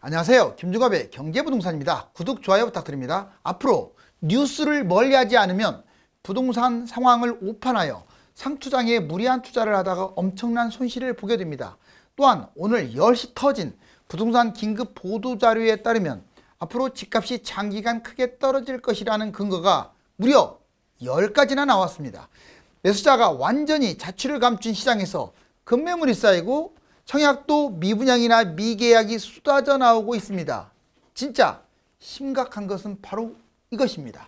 안녕하세요. 김주갑의 경제부동산입니다. 구독, 좋아요 부탁드립니다. 앞으로 뉴스를 멀리하지 않으면 부동산 상황을 오판하여 상투장에 무리한 투자를 하다가 엄청난 손실을 보게 됩니다. 또한 오늘 10시 터진 부동산 긴급 보도자료에 따르면 앞으로 집값이 장기간 크게 떨어질 것이라는 근거가 무려 10가지나 나왔습니다. 매수자가 완전히 자취를 감춘 시장에서 급매물이 쌓이고 청약도 미분양이나 미계약이 쏟아져 나오고 있습니다. 진짜 심각한 것은 바로 이것입니다.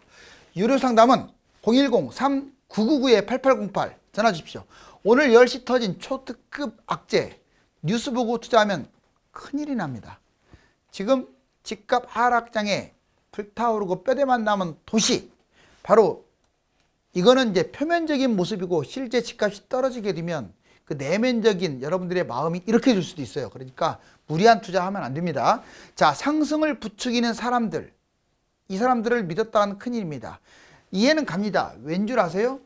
유료 상담은 010-3999-8808 전화 주십시오. 오늘 10시 터진 초특급 악재 뉴스 보고 투자하면 큰일이 납니다. 지금 집값 하락장에 불타오르고 뼈대만 남은 도시, 바로 이거는 이제 표면적인 모습이고 실제 집값이 떨어지게 되면 그 내면적인 여러분들의 마음이 이렇게 될 수도 있어요. 그러니까 무리한 투자하면 안 됩니다. 자, 상승을 부추기는 사람들, 이 사람들을 믿었다간 큰일입니다. 이해는 갑니다. 왠 줄 아세요?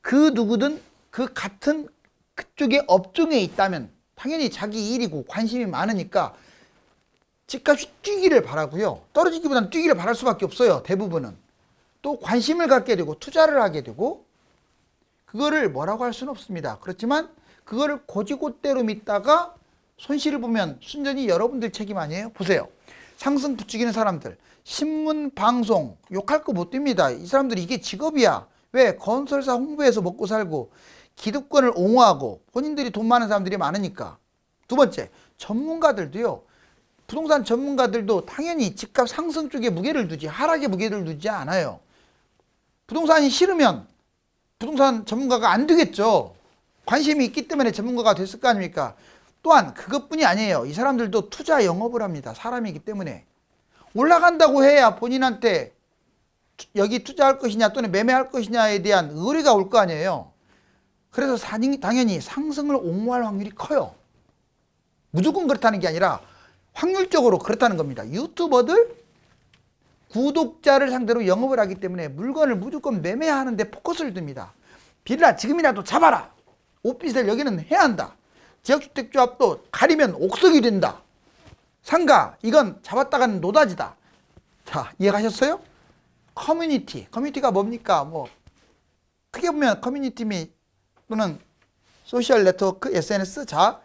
그 누구든 그 같은 그쪽의 업종에 있다면 당연히 자기 일이고 관심이 많으니까 집값이 뛰기를 바라고요. 떨어지기보다는 뛰기를 바랄 수밖에 없어요. 대부분은. 또 관심을 갖게 되고 투자를 하게 되고, 그거를 뭐라고 할 수는 없습니다. 그렇지만 그거를 고지고대로 믿다가 손실을 보면 순전히 여러분들 책임 아니에요? 보세요. 상승 부추기는 사람들, 신문, 방송 욕할 거 못 됩니다. 이 사람들이 이게 직업이야. 왜? 건설사 홍보에서 먹고 살고 기득권을 옹호하고 본인들이 돈 많은 사람들이 많으니까. 두 번째, 전문가들도요. 부동산 전문가들도 당연히 집값 상승 쪽에 무게를 두지 하락에 무게를 두지 않아요. 부동산이 싫으면 부동산 전문가가 안 되겠죠. 관심이 있기 때문에 전문가가 됐을 거 아닙니까? 또한 그것뿐이 아니에요. 이 사람들도 투자 영업을 합니다. 사람이기 때문에. 올라간다고 해야 본인한테 여기 투자할 것이냐 또는 매매할 것이냐에 대한 의뢰가 올 거 아니에요. 그래서 당연히 상승을 옹호할 확률이 커요. 무조건 그렇다는 게 아니라 확률적으로 그렇다는 겁니다. 유튜버들 구독자를 상대로 영업을 하기 때문에 물건을 무조건 매매하는데 포커스를 둡니다. 빌라 지금이라도 잡아라. 오피스텔 여기는 해야 한다. 지역주택조합도 가리면 옥석이 된다. 상가 이건 잡았다가는 노다지다. 자, 이해가셨어요? 커뮤니티가 뭡니까? 뭐 크게 보면 커뮤니티 또는 소셜 네트워크, SNS. 자,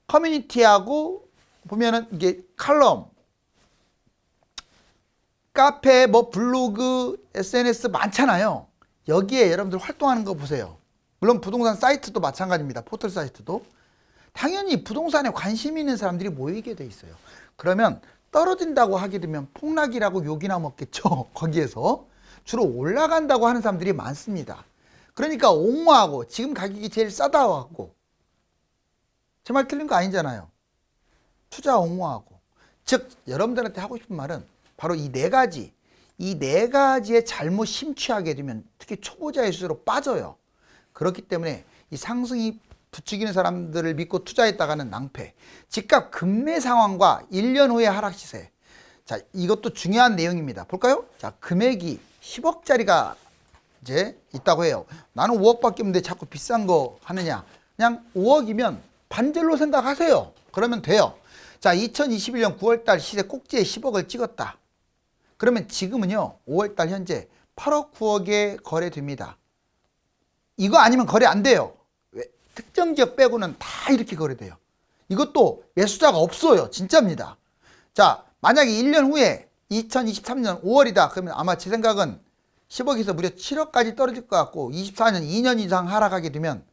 커뮤니티하고 보면은 이게 칼럼, 카페, 뭐 블로그, SNS 많잖아요. 여기에 여러분들 활동하는 거 보세요. 물론 부동산 사이트도 마찬가지입니다. 포털 사이트도. 당연히 부동산에 관심 있는 사람들이 모이게 돼 있어요. 그러면 떨어진다고 하게 되면 폭락이라고 욕이나 먹겠죠. 거기에서. 주로 올라간다고 하는 사람들이 많습니다. 그러니까 옹호하고 지금 가격이 제일 싸다고 하고, 제 말 틀린 거 아니잖아요. 투자 옹호하고. 즉 여러분들한테 하고 싶은 말은 바로 이 네 가지의 잘못 심취하게 되면 특히 초보자일수록 빠져요. 그렇기 때문에 이 상승이 부추기는 사람들을 믿고 투자했다가는 낭패. 집값 급매 상황과 1년 후의 하락 시세. 자, 이것도 중요한 내용입니다. 볼까요? 자, 금액이 10억짜리가 이제 있다고 해요. 나는 5억밖에 없는데 자꾸 비싼 거 하느냐. 그냥 5억이면 반절로 생각하세요. 그러면 돼요. 자, 2021년 9월달 시세 꼭지에 10억을 찍었다. 그러면 지금은요, 5월달 현재 8억 9억에 거래됩니다. 이거 아니면 거래 안 돼요. 왜? 특정 지역 빼고는 다 이렇게 거래돼요. 이것도 매수자가 없어요. 진짜입니다. 자, 만약에 1년 후에 2023년 5월이다. 그러면 아마 제 생각은 10억에서 무려 7억까지 떨어질 것 같고 24년 2년 이상 하락하게 되면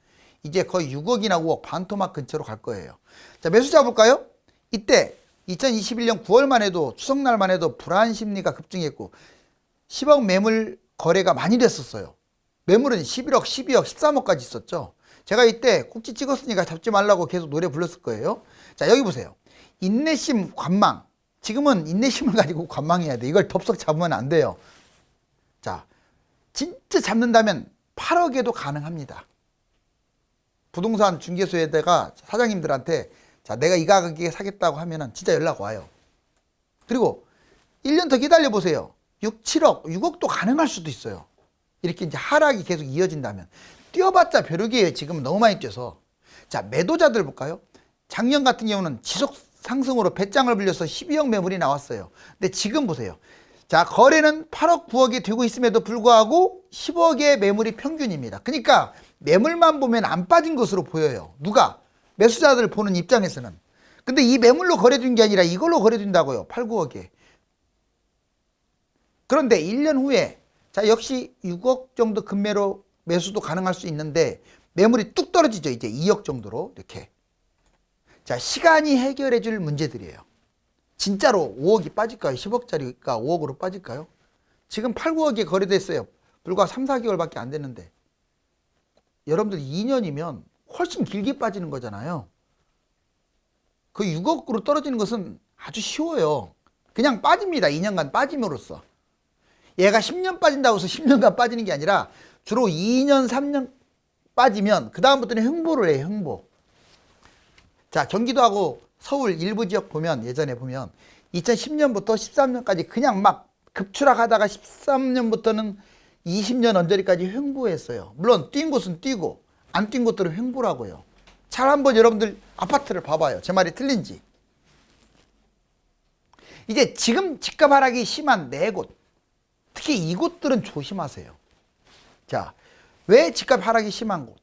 이제 거의 6억이나 5억 반토막 근처로 갈 거예요. 자, 매수자 볼까요? 이때 2021년 9월만 해도 추석날만 해도 불안 심리가 급증했고 10억 매물 거래가 많이 됐었어요. 매물은 11억, 12억, 13억까지 있었죠. 제가 이때 꼭지 찍었으니까 잡지 말라고 계속 노래 불렀을 거예요. 자, 여기 보세요. 인내심, 관망. 지금은 인내심을 가지고 관망해야 돼. 이걸 덥석 잡으면 안 돼요. 자, 진짜 잡는다면 8억에도 가능합니다. 부동산 중개소에다가 사장님들한테 자, 내가 이 가격에 사겠다고 하면은 진짜 연락 와요. 그리고 1년 더 기다려 보세요. 6, 7억, 6억도 가능할 수도 있어요. 이렇게 이제 하락이 계속 이어진다면. 뛰어봤자 벼룩이에요. 지금 너무 많이 뛰어서. 자, 매도자들 볼까요? 작년 같은 경우는 지속 상승으로 배짱을 불려서 12억 매물이 나왔어요. 근데 지금 보세요. 자, 거래는 8억 9억이 되고 있음에도 불구하고 10억의 매물이 평균입니다. 그러니까 매물만 보면 안 빠진 것으로 보여요. 누가? 매수자들 보는 입장에서는. 근데 이 매물로 거래된 게 아니라 이걸로 거래된다고요. 8, 9억에. 그런데 1년 후에 자, 역시 6억 정도 급매로 매수도 가능할 수 있는데 매물이 뚝 떨어지죠. 이제 2억 정도로 이렇게. 자, 시간이 해결해 줄 문제들이에요. 진짜로 5억이 빠질까요? 10억짜리가 5억으로 빠질까요? 지금 8, 9억에 거래됐어요. 불과 3, 4개월밖에 안 됐는데. 여러분들 2년이면 훨씬 길게 빠지는 거잖아요. 그 6억으로 떨어지는 것은 아주 쉬워요. 그냥 빠집니다. 2년간 빠짐으로써. 얘가 10년 빠진다고 해서 10년간 빠지는 게 아니라 주로 2년, 3년 빠지면 그 다음부터는 횡보를 해요. 횡보. 자, 경기도하고 서울 일부 지역 보면 예전에 보면 2010년부터 13년까지 그냥 막 급추락하다가 13년부터는 20년 언저리까지 횡보했어요. 물론 뛴 곳은 뛰고 안 뛴 곳들은 횡보라고요. 잘 한번 여러분들 아파트를 봐봐요. 제 말이 틀린지. 이제 지금 집값 하락이 심한 네 곳, 특히 이곳들은 조심하세요. 자, 왜 집값 하락이 심한 곳?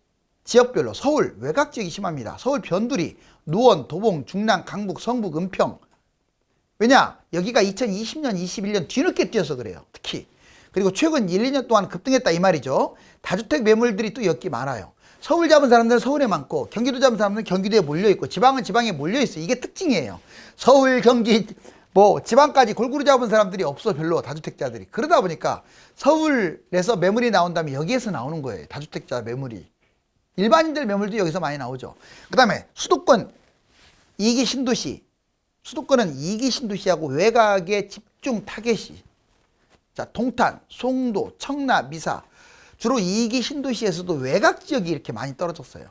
지역별로 서울 외곽 지역이 심합니다. 서울 변두리, 노원, 도봉, 중랑, 강북, 성북, 은평. 왜냐? 여기가 2020년, 21년 뒤늦게 뛰어서 그래요. 특히. 그리고 최근 1, 2년 동안 급등했다 이 말이죠. 다주택 매물들이 또 여기 많아요. 서울 잡은 사람들은 서울에 많고 경기도 잡은 사람들은 경기도에 몰려있고 지방은 지방에 몰려있어요. 이게 특징이에요. 서울, 경기, 지방까지 골고루 잡은 사람들이 없어 별로 다주택자들이. 그러다 보니까 서울에서 매물이 나온다면 여기에서 나오는 거예요. 다주택자 매물이. 일반인들 매물도 여기서 많이 나오죠. 그 다음에 수도권 2기 신도시. 수도권은 2기 신도시하고 외곽의 집중 타겟이. 자, 동탄, 송도, 청라, 미사. 주로 2기 신도시에서도 외곽 지역이 이렇게 많이 떨어졌어요.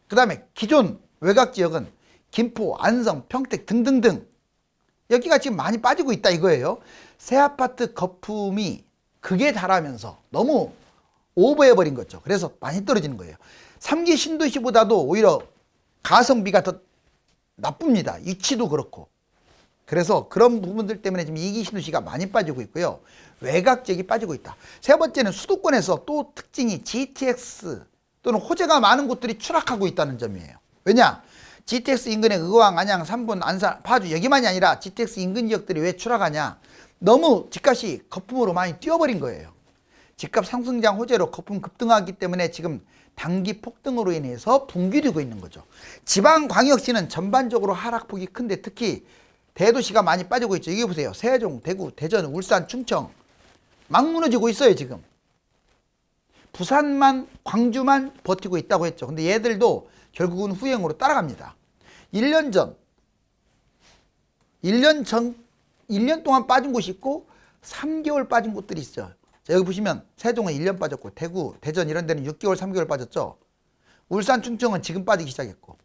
그 다음에 기존 외곽 지역은 김포, 안성, 평택 등등등. 여기가 지금 많이 빠지고 있다 이거예요. 새 아파트 거품이 극에 달하면서 너무 오버해버린 거죠. 그래서 많이 떨어지는 거예요. 3기 신도시보다도 오히려 가성비가 더 나쁩니다. 위치도 그렇고. 그래서 그런 부분들 때문에 지금 2기 신도시가 많이 빠지고 있고요. 외곽 지역이 빠지고 있다. 세 번째는 수도권에서 또 특징이 GTX 또는 호재가 많은 곳들이 추락하고 있다는 점이에요. 왜냐? GTX 인근의 의왕, 안양, 삼본, 안산, 파주 여기만이 아니라 GTX 인근 지역들이 왜 추락하냐? 너무 집값이 거품으로 많이 뛰어버린 거예요. 집값 상승장 호재로 거품 급등하기 때문에 지금 단기 폭등으로 인해서 붕괴되고 있는 거죠. 지방광역시는 전반적으로 하락폭이 큰데 특히 대도시가 많이 빠지고 있죠. 이게 보세요. 세종, 대구, 대전, 울산, 충청 막 무너지고 있어요 지금. 부산만, 광주만 버티고 있다고 했죠. 근데 얘들도 결국은 후행으로 따라갑니다. 1년 동안 빠진 곳이 있고 3개월 빠진 곳들이 있어요. 자, 여기 보시면 세종은 1년 빠졌고 대구, 대전 이런 데는 6개월, 3개월 빠졌죠. 울산, 충청은 지금 빠지기 시작했고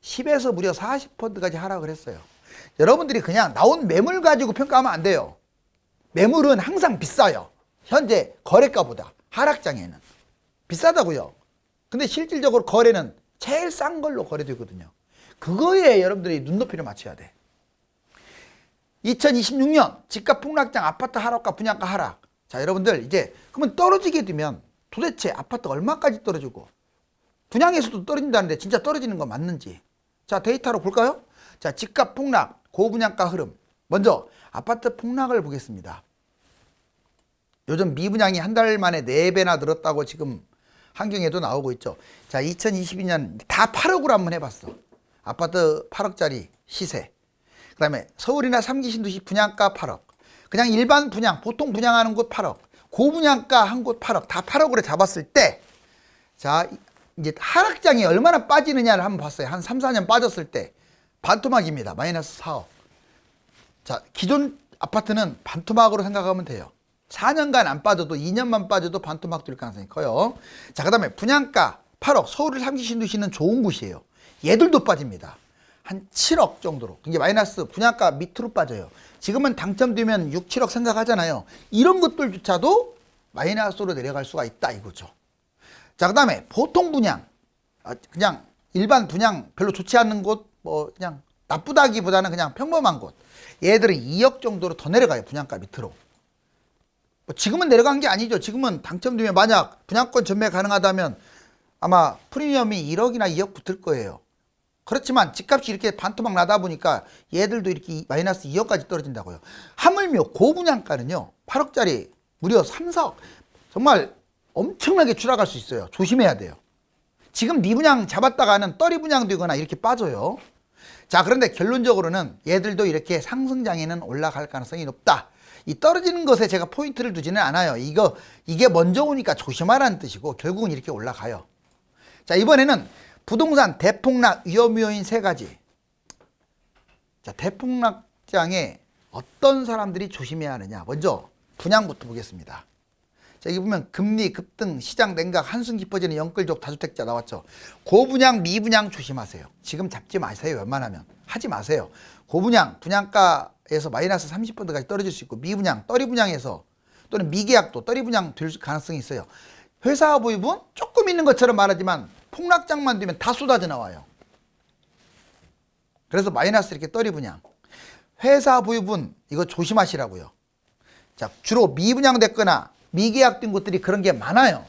10에서 무려 40%까지 하락을 했어요. 여러분들이 그냥 나온 매물 가지고 평가하면 안 돼요. 매물은 항상 비싸요. 현재 거래가보다 하락장에는 비싸다고요. 근데 실질적으로 거래는 제일 싼 걸로 거래되거든요. 그거에 여러분들이 눈높이를 맞춰야 돼. 2026년 집값 폭락장 아파트 하락과 분양가 하락. 자, 여러분들 이제 그러면 떨어지게 되면 도대체 아파트가 얼마까지 떨어지고 분양에서도 떨어진다는데 진짜 떨어지는 건 맞는지. 자, 데이터로 볼까요? 자, 집값 폭락, 고분양가 흐름. 먼저 아파트 폭락을 보겠습니다. 요즘 미분양이 한 달 만에 4배나 늘었다고 지금 한경에도 나오고 있죠. 자, 2022년 다 8억으로 한번 해봤어. 아파트 8억짜리 시세. 그 다음에 서울이나 3기 신도시 분양가 8억. 그냥 일반 분양, 보통 분양하는 곳 8억. 고분양가 한 곳 8억. 다 8억으로 잡았을 때, 자, 이제 하락장이 얼마나 빠지느냐를 한번 봤어요. 한 3, 4년 빠졌을 때. 반토막입니다. 마이너스 4억. 자, 기존 아파트는 반토막으로 생각하면 돼요. 4년간 안 빠져도 2년만 빠져도 반토막 될 가능성이 커요. 자, 그 다음에 분양가 8억. 서울을 3기 신도시는 좋은 곳이에요. 얘들도 빠집니다. 한 7억 정도로. 이게 마이너스 분양가 밑으로 빠져요. 지금은 당첨되면 6, 7억 생각하잖아요. 이런 것들조차도 마이너스로 내려갈 수가 있다 이거죠. 자, 그 다음에 보통 분양. 그냥 일반 분양 별로 좋지 않는 곳, 그냥 나쁘다기보다는 그냥 평범한 곳. 얘들은 2억 정도로 더 내려가요. 분양가 밑으로. 뭐 지금은 내려간 게 아니죠. 지금은 당첨되면 만약 분양권 전매 가능하다면 아마 프리미엄이 1억이나 2억 붙을 거예요. 그렇지만 집값이 이렇게 반토막 나다 보니까 얘들도 이렇게 마이너스 2억까지 떨어진다고요. 하물며 고분양가는요. 8억짜리 무려 3, 4억. 정말 엄청나게 추락할 수 있어요. 조심해야 돼요. 지금 미분양 잡았다가는 떨이 분양되거나 이렇게 빠져요. 자, 그런데 결론적으로는 얘들도 이렇게 상승장에는 올라갈 가능성이 높다. 이 떨어지는 것에 제가 포인트를 두지는 않아요. 이게 먼저 오니까 조심하라는 뜻이고 결국은 이렇게 올라가요. 자, 이번에는 부동산 대폭락 위험 요인 3가지. 자, 대폭락장에 어떤 사람들이 조심해야 하느냐. 먼저 분양부터 보겠습니다. 자, 여기 보면 금리 급등, 시장 냉각, 한숨 깊어지는 영끌족 다주택자 나왔죠. 고분양, 미분양 조심하세요. 지금 잡지 마세요. 웬만하면 하지 마세요. 고분양, 분양가에서 마이너스 30%까지 떨어질 수 있고, 미분양, 떨이 분양에서 또는 미계약도 떨이 분양 될 가능성이 있어요. 회사 보유분 조금 있는 것처럼 말하지만 폭락장만 되면 다 쏟아져 나와요. 그래서 마이너스 이렇게 떨이 분양. 회사 보유분 이거 조심하시라고요. 자, 주로 미분양됐거나 미계약된 곳들이 그런 게 많아요.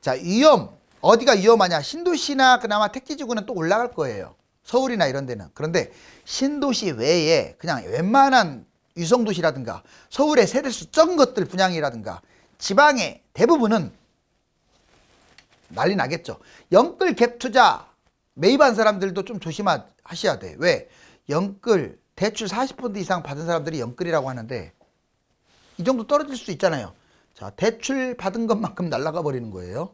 자, 위험. 어디가 위험하냐? 신도시나 그나마 택지지구는 또 올라갈 거예요. 서울이나 이런 데는. 그런데 신도시 외에 그냥 웬만한 유성도시라든가 서울의 세대수 적은 것들 분양이라든가 지방의 대부분은 난리 나겠죠. 영끌 갭 투자 매입한 사람들도 좀 조심하셔야 돼. 왜? 영끌 대출 40% 이상 받은 사람들이 영끌이라고 하는데 이 정도 떨어질 수 있잖아요. 자, 대출 받은 것만큼 날아가 버리는 거예요.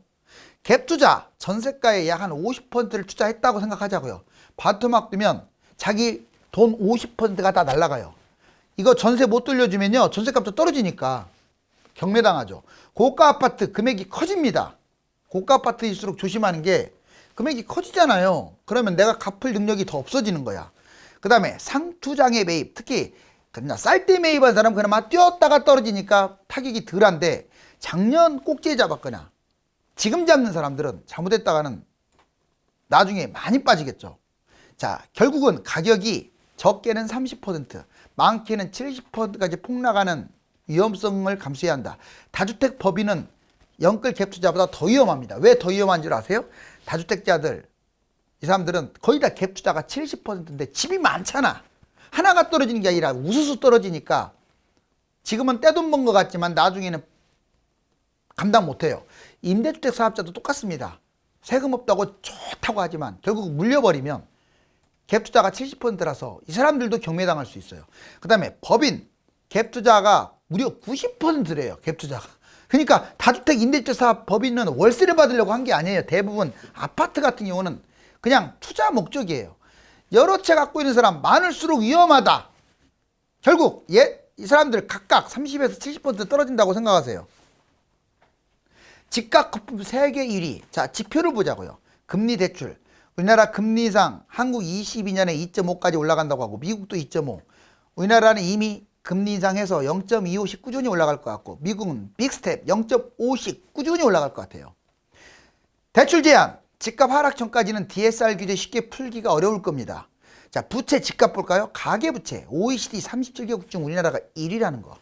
갭 투자 전세가의 약 한 50%를 투자했다고 생각하자고요. 반토막 뜨면 자기 돈 50%가 다 날아가요. 이거 전세 못 돌려주면요, 전세값도 떨어지니까 경매당하죠. 고가 아파트 금액이 커집니다. 고가 아파트일수록 조심하는 게 금액이 커지잖아요. 그러면 내가 갚을 능력이 더 없어지는 거야. 그 다음에 상투장의 매입, 특히 그냥 쌀 때 매입한 사람은 그나마 뛰었다가 떨어지니까 타격이 덜한데 작년 꼭지에 잡았거나 지금 잡는 사람들은 잘못했다가는 나중에 많이 빠지겠죠. 자, 결국은 가격이 적게는 30%, 많게는 70%까지 폭락하는 위험성을 감수해야 한다. 다주택 법인은 영끌 갭 투자보다 더 위험합니다. 왜 더 위험한 줄 아세요? 다주택자들, 이 사람들은 거의 다 갭 투자가 70%인데 집이 많잖아. 하나가 떨어지는 게 아니라 우수수 떨어지니까 지금은 떼돈 번 것 같지만 나중에는 감당 못해요. 임대주택 사업자도 똑같습니다. 세금 없다고 좋다고 하지만 결국 물려버리면 갭 투자가 70%라서 이 사람들도 경매당할 수 있어요. 그 다음에 법인 갭 투자가 무려 90%래요. 갭 투자가. 그러니까 다주택 임대주택 사업 법인은 월세를 받으려고 한 게 아니에요. 대부분 아파트 같은 경우는 그냥 투자 목적이에요. 여러 채 갖고 있는 사람 많을수록 위험하다. 결국 이 사람들 각각 30에서 70% 떨어진다고 생각하세요. 집값 거품 세계 1위. 자, 지표를 보자고요. 금리 대출. 우리나라 금리상 한국 22년에 2.5까지 올라간다고 하고 미국도 2.5. 우리나라는 이미 금리상에서 0.25씩 꾸준히 올라갈 것 같고 미국은 빅스텝 0.5씩 꾸준히 올라갈 것 같아요. 대출 제한. 집값 하락 전까지는 DSR 규제 쉽게 풀기가 어려울 겁니다. 자, 부채 집값 볼까요? 가계부채 OECD 37개국 중 우리나라가 1위라는 거.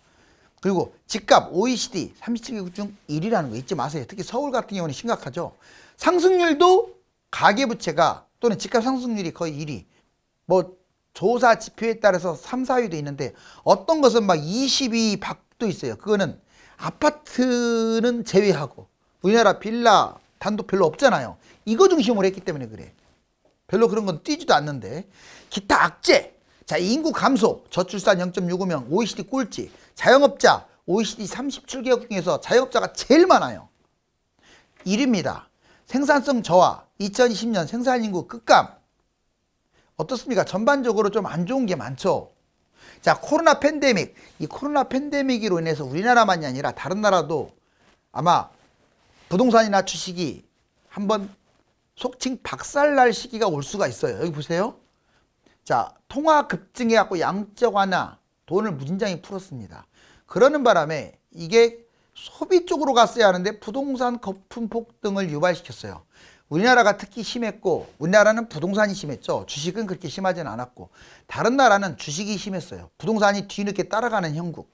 그리고 집값 OECD 37개국 중 1위라는 거 잊지 마세요. 특히 서울 같은 경우는 심각하죠. 상승률도 가계부채가 또는 집값 상승률이 거의 1위. 뭐 조사 지표에 따라서 3, 4위도 있는데 어떤 것은 막 22위 밖도 있어요. 그거는 아파트는 제외하고 우리나라 빌라 단독 별로 없잖아요. 이거 중심으로 했기 때문에 그래. 별로 그런 건 뛰지도 않는데. 기타 악재. 자, 인구 감소, 저출산 0.65명, OECD 꼴찌. 자영업자, OECD 37개국 중에서 자영업자가 제일 많아요. 1위입니다. 생산성 저하, 2020년 생산인구 급감. 어떻습니까? 전반적으로 좀 안 좋은 게 많죠. 자, 코로나 팬데믹. 이 코로나 팬데믹으로 인해서 우리나라만이 아니라 다른 나라도 아마 부동산이나 주식이 한번 속칭 박살날 시기가 올 수가 있어요. 여기 보세요. 자, 통화 급증해갖고 양적 완화, 돈을 무진장히 풀었습니다. 그러는 바람에 이게 소비 쪽으로 갔어야 하는데 부동산 거품 폭등을 유발시켰어요. 우리나라가 특히 심했고, 우리나라는 부동산이 심했죠. 주식은 그렇게 심하진 않았고, 다른 나라는 주식이 심했어요. 부동산이 뒤늦게 따라가는 형국.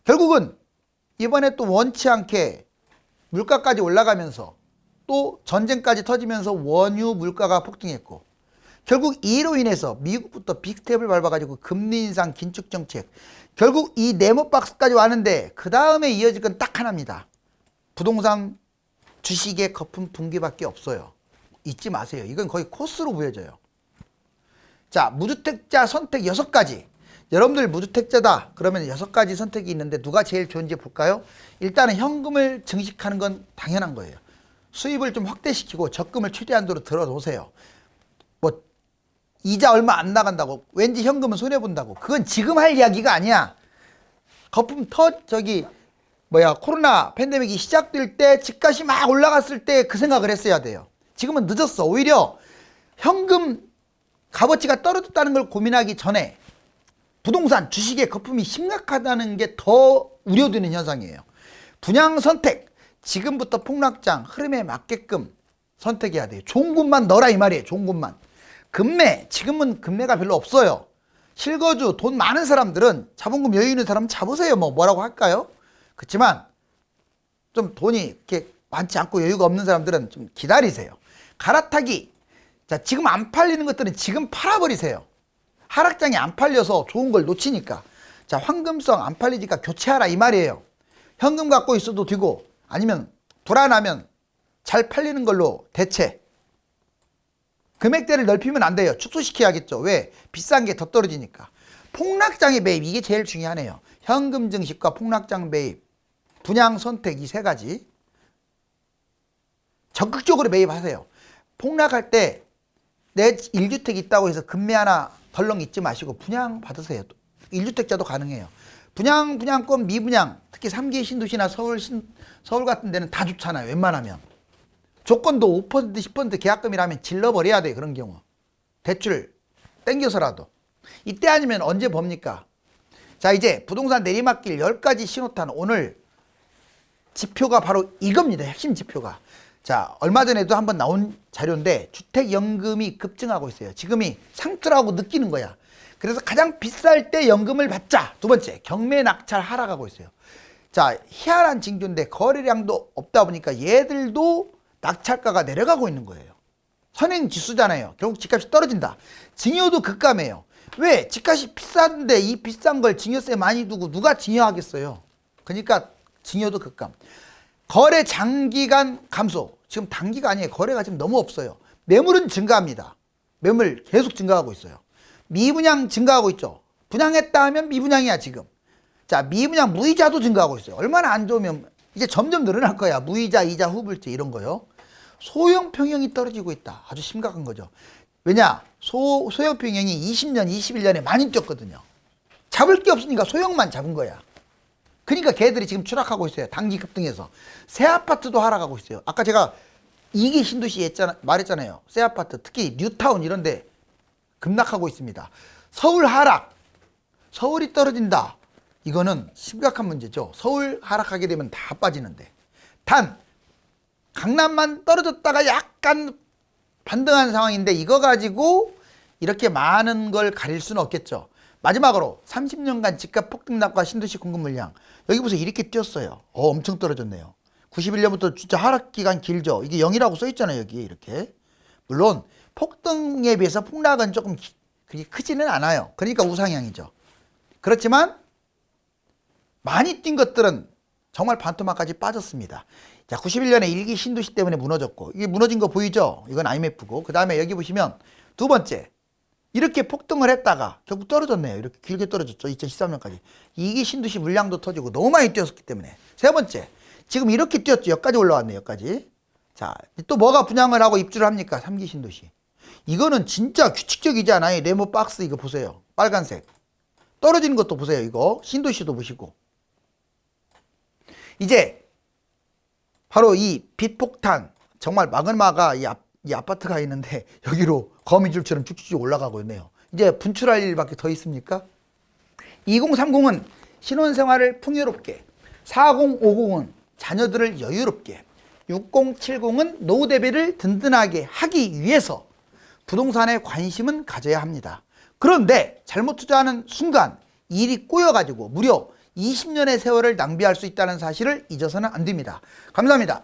결국은 이번에 또 원치 않게 물가까지 올라가면서 또 전쟁까지 터지면서 원유 물가가 폭등했고, 결국 이로 인해서 미국부터 빅스텝을 밟아가지고 금리 인상, 긴축 정책, 결국 이 네모 박스까지 왔는데 그 다음에 이어질 건 딱 하나입니다. 부동산 주식의 거품 붕괴밖에 없어요. 잊지 마세요. 이건 거의 코스로 보여져요. 자, 무주택자 선택 6가지. 여러분들 무주택자다 그러면 6가지 선택이 있는데 누가 제일 좋은지 볼까요? 일단은 현금을 증식하는 건 당연한 거예요. 수입을 좀 확대시키고 적금을 최대한도로 들어놓으세요. 뭐 이자 얼마 안 나간다고, 왠지 현금은 손해본다고, 그건 지금 할 이야기가 아니야. 거품 코로나 팬데믹이 시작될 때 집값이 막 올라갔을 때 그 생각을 했어야 돼요. 지금은 늦었어. 오히려 현금 값어치가 떨어졌다는 걸 고민하기 전에 부동산 주식의 거품이 심각하다는 게 더 우려되는 현상이에요. 분양 선택, 지금부터 폭락장 흐름에 맞게끔 선택해야 돼요. 좋은 곳만 넣어라 이 말이에요. 좋은 곳만. 금매, 지금은 금매가 별로 없어요. 실거주, 돈 많은 사람들은, 자본금 여유 있는 사람은 잡으세요. 뭐라고 할까요? 그렇지만 좀 돈이 이렇게 많지 않고 여유가 없는 사람들은 좀 기다리세요. 갈아타기, 자, 지금 안 팔리는 것들은 지금 팔아버리세요. 하락장이 안 팔려서 좋은 걸 놓치니까. 자, 황금성 안 팔리니까 교체하라 이 말이에요. 현금 갖고 있어도 되고, 아니면 불안하면 잘 팔리는 걸로 대체. 금액대를 넓히면 안 돼요. 축소시켜야겠죠. 왜? 비싼 게 더 떨어지니까. 폭락장의 매입, 이게 제일 중요하네요. 현금 증식과 폭락장 매입, 분양 선택, 이 3가지 적극적으로 매입하세요. 폭락할 때 내 1주택 있다고 해서 금매 하나 덜렁 잊지 마시고 분양 받으세요. 1주택자도 가능해요. 분양권, 미분양, 특히 3기 신도시나 서울 같은 데는 다 좋잖아요. 웬만하면. 조건도 5% 10% 계약금이라면 질러버려야 돼요. 그런 경우. 대출 땡겨서라도. 이때 아니면 언제 봅니까? 자, 이제 부동산 내리막길 10가지 신호탄. 오늘 지표가 바로 이겁니다. 핵심 지표가. 자, 얼마 전에도 한번 나온 자료인데 주택연금이 급증하고 있어요. 지금이 상투라고 느끼는 거야. 그래서 가장 비쌀 때 연금을 받자. 2번째, 경매 낙찰 하락하고 있어요. 자, 희한한 징조인데 거래량도 없다 보니까 얘들도 낙찰가가 내려가고 있는 거예요. 선행지수잖아요. 결국 집값이 떨어진다. 증여도 급감해요. 왜? 집값이 비싼데 이 비싼 걸 증여세 많이 두고 누가 증여하겠어요. 그러니까 증여도 급감. 거래 장기간 감소. 지금 단기가 아니에요. 거래가 지금 너무 없어요. 매물은 증가합니다. 매물 계속 증가하고 있어요. 미분양 증가하고 있죠. 분양했다 하면 미분양이야 지금. 자, 미분양 무이자도 증가하고 있어요. 얼마나 안 좋으면 이제 점점 늘어날 거야. 무이자, 이자, 후불제 이런 거요. 소형 평형이 떨어지고 있다. 아주 심각한 거죠. 왜냐? 소형 평형이 20년, 21년에 많이 뛰었거든요. 잡을 게 없으니까 소형만 잡은 거야. 그러니까 걔들이 지금 추락하고 있어요. 단기 급등해서. 새 아파트도 하락하고 있어요. 아까 제가 2기 신도시 말했잖아요. 새 아파트, 특히 뉴타운 이런 데 급락하고 있습니다. 서울 하락. 서울이 떨어진다. 이거는 심각한 문제죠. 서울 하락하게 되면 다 빠지는데. 단 강남만 떨어졌다가 약간 반등한 상황인데 이거 가지고 이렇게 많은 걸 가릴 수는 없겠죠. 마지막으로 30년간 집값 폭등락과 신도시 공급 물량. 여기 보세요. 이렇게 뛰었어요. 엄청 떨어졌네요. 91년부터 진짜 하락 기간 길죠. 이게 0이라고 써 있잖아요. 여기 이렇게. 물론 폭등에 비해서 폭락은 조금 그렇게 크지는 않아요. 그러니까 우상향이죠. 그렇지만 많이 뛴 것들은 정말 반토막까지 빠졌습니다. 자, 91년에 1기 신도시 때문에 무너졌고, 이게 무너진 거 보이죠? 이건 IMF고. 그 다음에 여기 보시면 2번째, 이렇게 폭등을 했다가 결국 떨어졌네요. 이렇게 길게 떨어졌죠. 2013년까지. 2기 신도시 물량도 터지고 너무 많이 뛰었기 때문에. 3번째, 지금 이렇게 뛰었죠. 여기까지 올라왔네요. 여기까지. 자, 또 뭐가 분양을 하고 입주를 합니까? 3기 신도시. 이거는 진짜 규칙적이지 않아요? 네모 박스 이거 보세요. 빨간색. 떨어지는 것도 보세요. 이거 신도시도 보시고. 이제 바로 이 빛폭탄, 정말 마그마가 이 아파트가 있는데 여기로 거미줄처럼 쭉쭉 올라가고 있네요. 이제 분출할 일밖에 더 있습니까? 2030은 신혼생활을 풍요롭게, 4050은 자녀들을 여유롭게, 6070은 노후 대비를 든든하게 하기 위해서 부동산에 관심은 가져야 합니다. 그런데 잘못 투자하는 순간 일이 꼬여가지고 무려 20년의 세월을 낭비할 수 있다는 사실을 잊어서는 안 됩니다. 감사합니다.